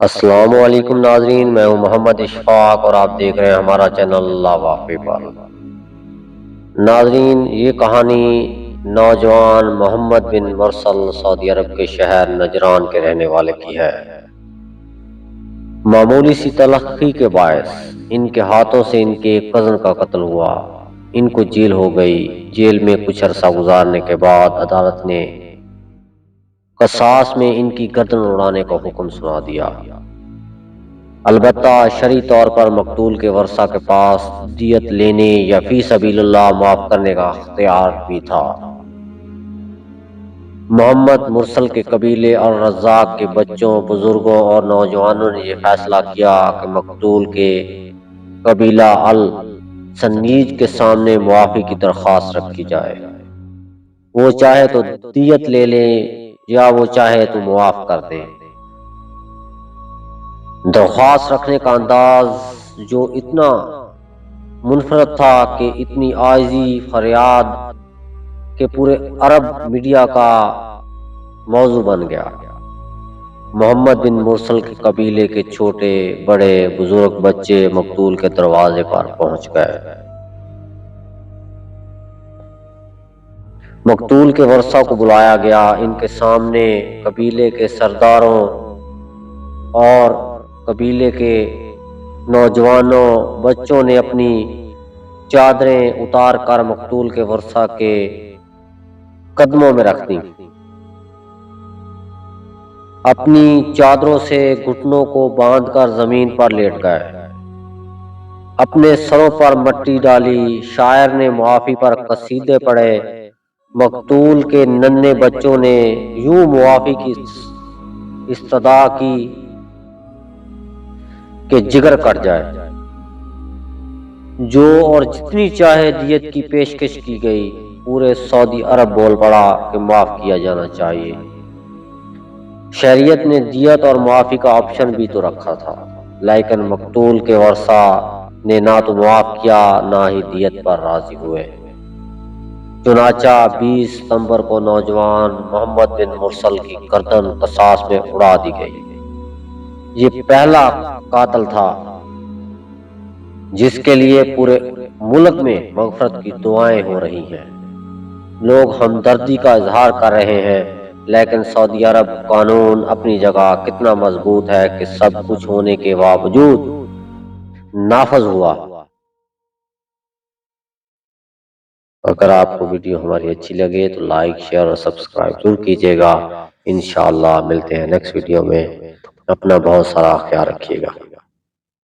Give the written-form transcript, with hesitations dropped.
السلام علیکم ناظرین، میں ہوں محمد اشفاق اور آپ دیکھ رہے ہیں ہمارا چینل اللہ وافی پر۔ ناظرین، یہ کہانی نوجوان محمد بن مرسل سعودی عرب کے شہر نجران کے رہنے والے کی ہے۔ معمولی سی تلخی کے باعث ان کے ہاتھوں سے ان کے ایک کزن کا قتل ہوا۔ ان کو جیل ہو گئی۔ جیل میں کچھ عرصہ گزارنے کے بعد عدالت نے قصاص میں ان کی گردن اڑانے کا حکم سنا دیا۔ البتہ شرعی طور پر مقتول کے ورثہ کے پاس دیت لینے یا فی سبیل اللہ معاف کرنے کا اختیار بھی تھا۔ محمد مرسل کے قبیلے اور رزاق کے بچوں، بزرگوں اور نوجوانوں نے یہ فیصلہ کیا کہ مقتول کے قبیلہ السنیج کے سامنے معافی کی درخواست رکھی جائے۔ وہ چاہے تو دیت لے لیں یا وہ چاہے تو معاف کر دیں۔ درخواست رکھنے کا انداز جو اتنا منفرد تھا کہ اتنی عاجزی فریاد کہ پورے عرب میڈیا کا موضوع بن گیا۔ محمد بن مرسل کے قبیلے کے چھوٹے بڑے بزرگ بچے مقتول کے دروازے پر پہنچ گئے۔ مقتول کے ورثہ کو بلایا گیا۔ ان کے سامنے قبیلے کے سرداروں اور قبیلے کے نوجوانوں بچوں نے اپنی چادریں اتار کر مقتول کے ورثہ کے قدموں میں رکھ دیں۔ اپنی چادروں سے گھٹنوں کو باندھ کر زمین پر لیٹ گئے۔ اپنے سروں پر مٹی ڈالی۔ شاعر نے معافی پر قصیدے پڑھے۔ مقتول کے ننھے بچوں نے یوں معافی کی استدعا کی کہ جگر کٹ جائے۔ جو اور جتنی چاہے دیت کی پیشکش کی گئی۔ پورے سعودی عرب بول پڑا کہ معاف کیا جانا چاہیے۔ شریعت نے دیت اور معافی کا آپشن بھی تو رکھا تھا، لیکن مقتول کے ورثہ نے نہ تو معاف کیا نہ ہی دیت پر راضی ہوئے۔ چنانچہ 20 ستمبر کو نوجوان محمد بن مرسل کی گردن قصاص میں اڑا دی گئی۔ یہ پہلا قاتل تھا جس کے لیے پورے ملک میں مغفرت کی دعائیں ہو رہی ہیں۔ لوگ ہمدردی کا اظہار کر رہے ہیں، لیکن سعودی عرب قانون اپنی جگہ کتنا مضبوط ہے کہ سب کچھ ہونے کے باوجود نافذ ہوا۔ اگر آپ کو ویڈیو ہماری اچھی لگے تو لائک، شیئر اور سبسکرائب ضرور کیجیے گا۔ انشاءاللہ ملتے ہیں نیکسٹ ویڈیو میں۔ اپنا بہت سارا خیال رکھیے گا۔